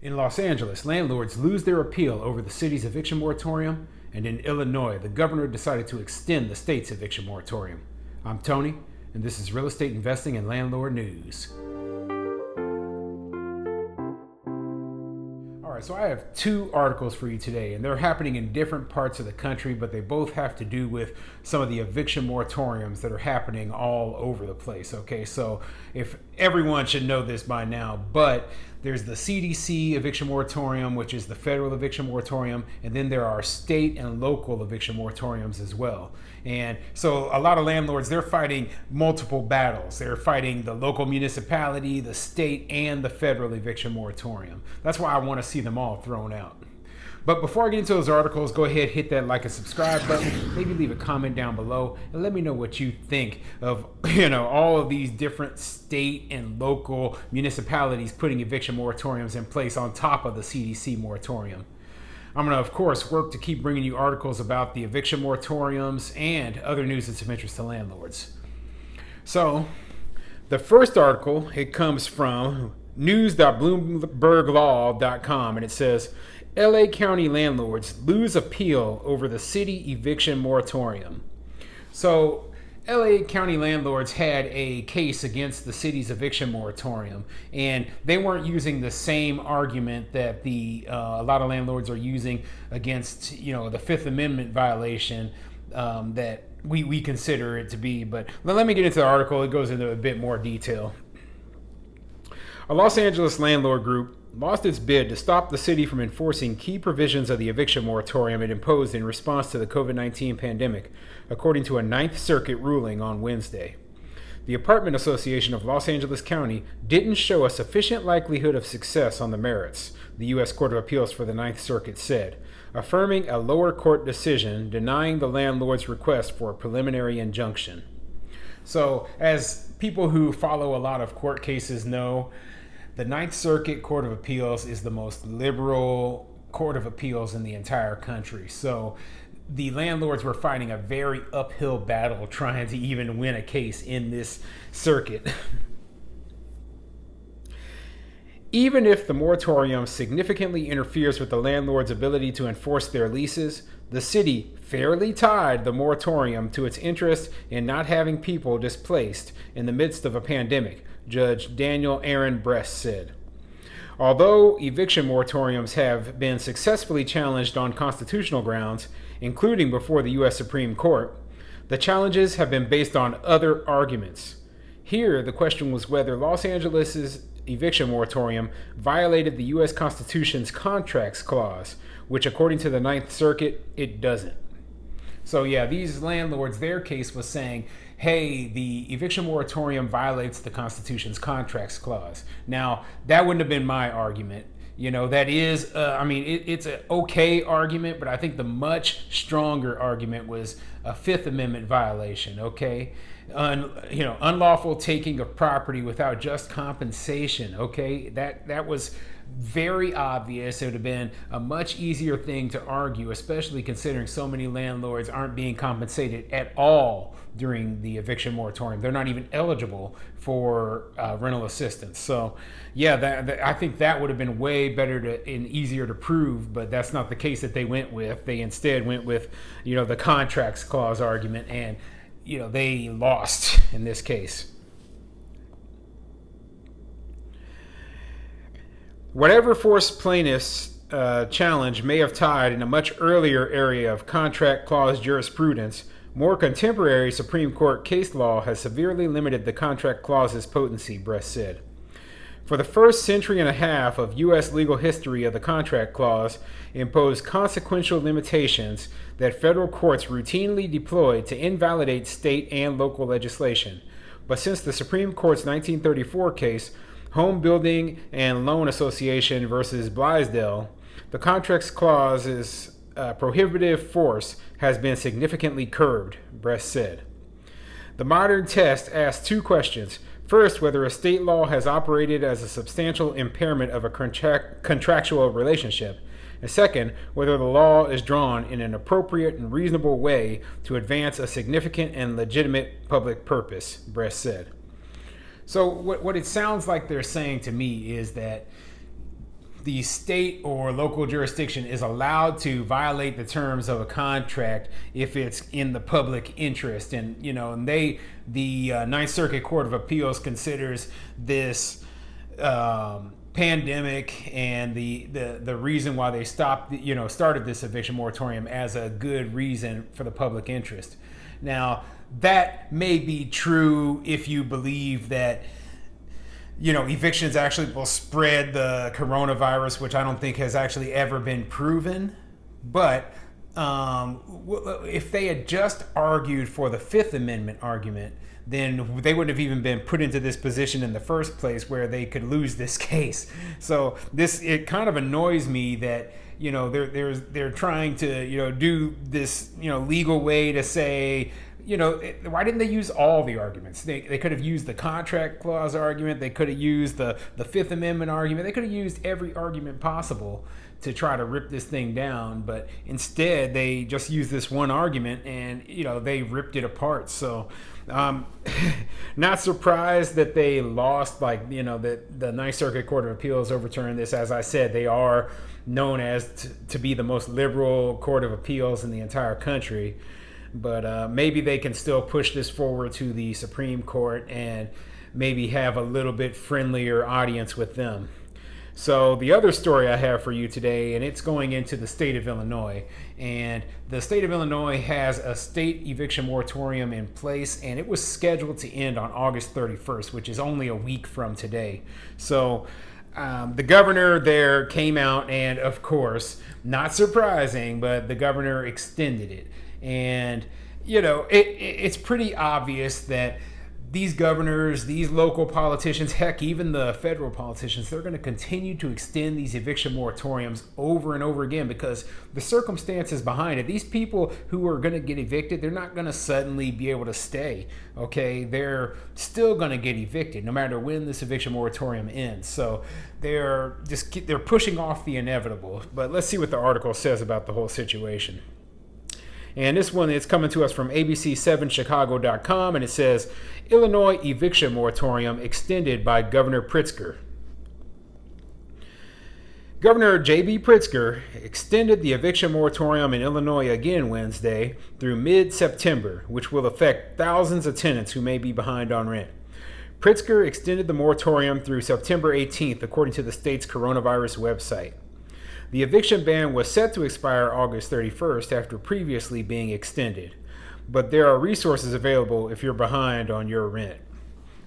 In Los Angeles, landlords lose their appeal over the city's eviction moratorium, and in Illinois, the governor decided to extend the state's eviction moratorium. I'm Tony, and this is Real Estate Investing and Landlord News. All right, so I have two articles for you today, and they're happening in different parts of the country, but they both have to do with some of the eviction moratoriums that are happening all over the place. Okay, so if everyone should know this by now, but there's the CDC eviction moratorium, which is the federal eviction moratorium, and then there are state and local eviction moratoriums as well. And so a lot of landlords, they're fighting multiple battles. They're fighting the local municipality, the state, and the federal eviction moratorium. That's why I want to see them all thrown out. But before I get into those articles, go ahead, hit that like and subscribe button. Maybe leave a comment down below and let me know what you think of, all of these different state and local municipalities putting eviction moratoriums in place on top of the CDC moratorium. I'm going to, of course, work to keep bringing you articles about the eviction moratoriums and other news that's of interest to landlords. So, the first article, it comes from news.bloomberglaw.com, and it says, LA County landlords lose appeal over the city eviction moratorium. So, LA County landlords had a case against the city's eviction moratorium, and they weren't using the same argument that a lot of landlords are using against, the Fifth Amendment violation that we consider it to be. But let me get into the article. It goes into a bit more detail. A Los Angeles landlord group lost its bid to stop the city from enforcing key provisions of the eviction moratorium it imposed in response to the COVID-19 pandemic, according to a Ninth Circuit ruling on Wednesday. The Apartment Association of Los Angeles County didn't show a sufficient likelihood of success on the merits, the U.S. Court of Appeals for the Ninth Circuit said, affirming a lower court decision denying the landlord's request for a preliminary injunction. So, as people who follow a lot of court cases know, the Ninth Circuit Court of Appeals is the most liberal court of appeals in the entire country. So the landlords were fighting a very uphill battle trying to even win a case in this circuit. Even if the moratorium significantly interferes with the landlord's ability to enforce their leases, the city fairly tied the moratorium to its interest in not having people displaced in the midst of a pandemic, Judge Daniel Aaron Bress said. Although eviction moratoriums have been successfully challenged on constitutional grounds, including before the U.S. Supreme Court, the challenges have been based on other arguments. Here, the question was whether Los Angeles' eviction moratorium violated the U.S. Constitution's Contracts Clause, which, according to the Ninth Circuit, it doesn't. So yeah, these landlords, their case was saying, hey, the eviction moratorium violates the Constitution's Contracts Clause. Now, that wouldn't have been my argument. That is, it's an okay argument, but I think the much stronger argument was a Fifth Amendment violation, okay? Unlawful taking of property without just compensation, okay? That was very obvious. It would have been a much easier thing to argue, especially considering so many landlords aren't being compensated at all during the eviction moratorium. They're not even eligible for rental assistance. So, yeah, I think that would have been way better and easier to prove, but that's not the case that they went with. They instead went with, the Contracts Clause argument, and, they lost in this case. Whatever force plaintiffs' challenge may have tied in a much earlier area of contract clause jurisprudence, more contemporary Supreme Court case law has severely limited the contract clause's potency, Bress said. For the first century and a half of U.S. legal history of the contract clause imposed consequential limitations that federal courts routinely deployed to invalidate state and local legislation. But since the Supreme Court's 1934 case, Home Building and Loan Association versus Blaisdell, the Contracts Clause's prohibitive force has been significantly curbed, Bress said. The modern test asks two questions. First, whether a state law has operated as a substantial impairment of a contractual relationship. And second, whether the law is drawn in an appropriate and reasonable way to advance a significant and legitimate public purpose, Bress said. So what it sounds like they're saying to me is that the state or local jurisdiction is allowed to violate the terms of a contract if it's in the public interest. And the Ninth Circuit Court of Appeals considers this pandemic and the reason why they started this eviction moratorium as a good reason for the public interest. Now, that may be true if you believe that evictions actually will spread the coronavirus, which I don't think has actually ever been proven. But if they had just argued for the Fifth Amendment argument, then they wouldn't have even been put into this position in the first place where they could lose this case. So it kind of annoys me that they're trying to do this legal way to say, why didn't they use all the arguments? They could have used the contract clause argument. They could have used the Fifth Amendment argument. They could have used every argument possible to try to rip this thing down. But instead, they just used this one argument and, they ripped it apart. So not surprised that they lost, the Ninth Circuit Court of Appeals overturned this. As I said, they are known as to be the most liberal court of appeals in the entire country. But maybe they can still push this forward to the Supreme Court and maybe have a little bit friendlier audience with them. So the other story I have for you today, and it's going into the state of Illinois. And the state of Illinois has a state eviction moratorium in place, and it was scheduled to end on August 31st, which is only a week from today. So the governor there came out, and of course, not surprising, but the governor extended it. And, it's pretty obvious that these governors, these local politicians, heck, even the federal politicians, they're going to continue to extend these eviction moratoriums over and over again because the circumstances behind it, these people who are going to get evicted, they're not going to suddenly be able to stay, okay? They're still going to get evicted no matter when this eviction moratorium ends. So they're pushing off the inevitable. But let's see what the article says about the whole situation. And this one is coming to us from ABC7Chicago.com, and it says, Illinois eviction moratorium extended by Governor Pritzker. Governor J.B. Pritzker extended the eviction moratorium in Illinois again Wednesday through mid-September, which will affect thousands of tenants who may be behind on rent. Pritzker extended the moratorium through September 18th, according to the state's coronavirus website. The eviction ban was set to expire August 31st after previously being extended, but there are resources available if you're behind on your rent.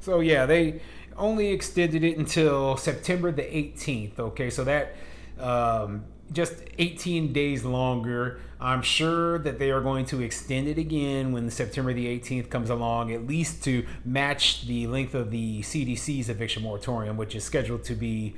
So yeah, they only extended it until September the 18th, okay? So that just 18 days longer. I'm sure that they are going to extend it again when September the 18th comes along, at least to match the length of the CDC's eviction moratorium, which is scheduled to be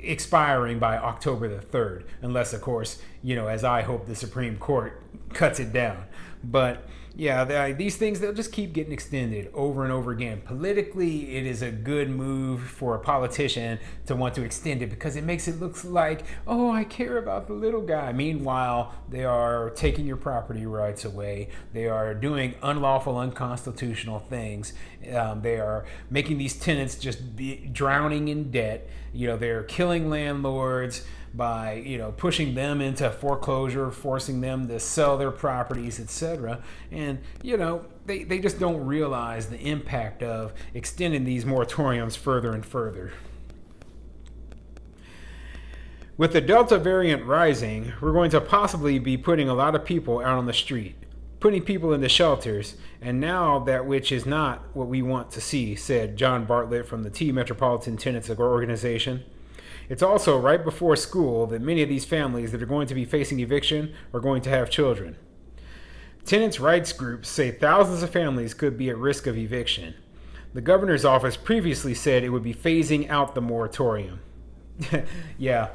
expiring by October the 3rd, unless, of course, as I hope, the Supreme Court cuts it down. But yeah, these things, they'll just keep getting extended over and over again. Politically, it is a good move for a politician to want to extend it because it makes it look like, oh, I care about the little guy. Meanwhile, they are taking your property rights away. They are doing unlawful, unconstitutional things. They are making these tenants just be drowning in debt. They're killing landlords by pushing them into foreclosure, forcing them to sell their properties, etc. And they just don't realize the impact of extending these moratoriums further and further. With the Delta variant rising, we're going to possibly be putting a lot of people out on the street, putting people into shelters, and now that which is not what we want to see, said John Bartlett from the T Metropolitan Tenants Organization. It's also right before school that many of these families that are going to be facing eviction are going to have children. Tenants' rights groups say thousands of families could be at risk of eviction. The governor's office previously said it would be phasing out the moratorium. No,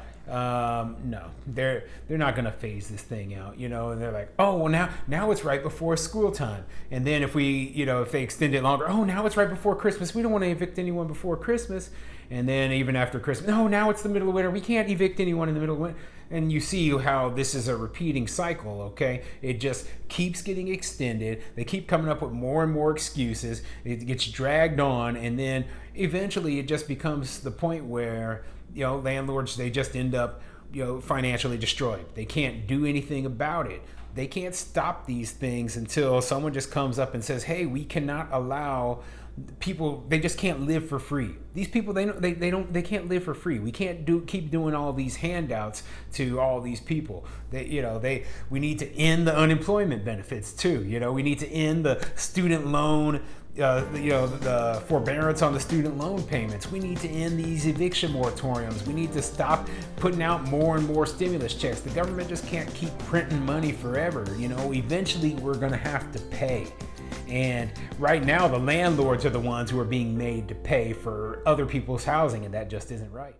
they're not going to phase this thing out, and they're like, oh, well, now it's right before school time. And then if they extend it longer, oh, now it's right before Christmas. We don't want to evict anyone before Christmas. And then even after Christmas, no, now it's the middle of winter. We can't evict anyone in the middle of winter. And you see how this is a repeating cycle, okay? It just keeps getting extended. They keep coming up with more and more excuses. It gets dragged on, and then eventually it just becomes the point where, landlords, they just end up, financially destroyed. They can't do anything about it. They can't stop these things until someone just comes up and says, hey, we cannot allow people, they just can't live for free. These people, they can't live for free. We can't keep doing all these handouts to all these people. We need to end the unemployment benefits too. We need to end the student loan, the forbearance on the student loan payments. We need to end these eviction moratoriums. We need to stop putting out more and more stimulus checks. The government just can't keep printing money forever. Eventually we're going to have to pay. And right now, the landlords are the ones who are being made to pay for other people's housing, and that just isn't right.